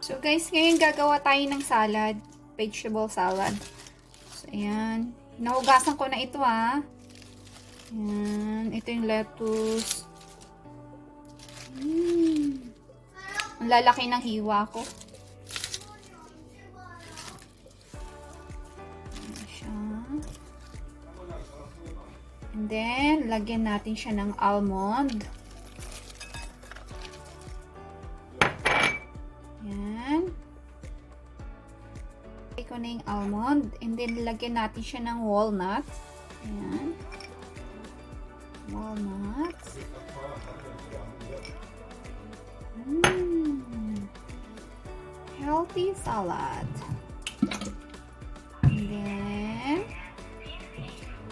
So guys, ngayon gagawa tayo ng salad. Vegetable salad. So ayan. Nahugasan ko na ito ha. Ayan. Ito yung lettuce. Ang lalaki ng hiwa ko. Ayan siya. And then, lagyan natin siya ng almond. Ayan. Lagay ko na yung almond. And then, lagyan natin siya ng walnuts. Ayan. Walnuts. Healthy salad. And then,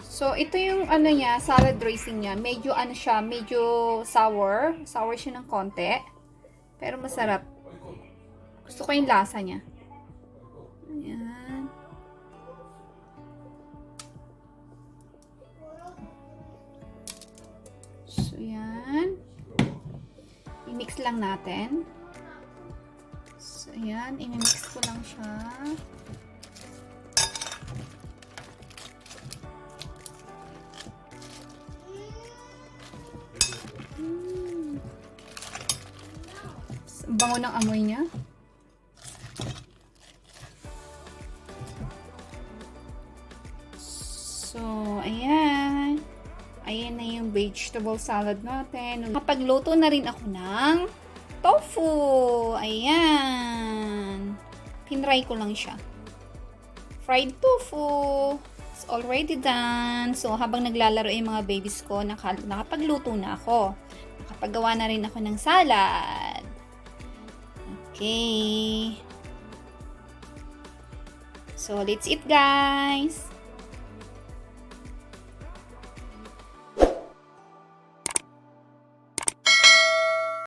so, ito yung ano niya, salad dressing niya. Medyo ano siya, medyo sour. Sour siya ng konti. Pero masarap. Gusto ko yung lasa niya. Ayan. So, yan. I-mix lang natin. So, ayan. I-mix ko lang siya. Ang bango ng amoy niya. So, ayan. Ayan na yung vegetable salad natin. Nakapagluto na rin ako ng tofu. Ayan. Pinry ko lang siya. Fried tofu. It's already done. So, habang naglalaro yung mga babies ko, nakapagluto na ako. Nakapagawa na rin ako ng salad. Okay. So, let's eat, guys.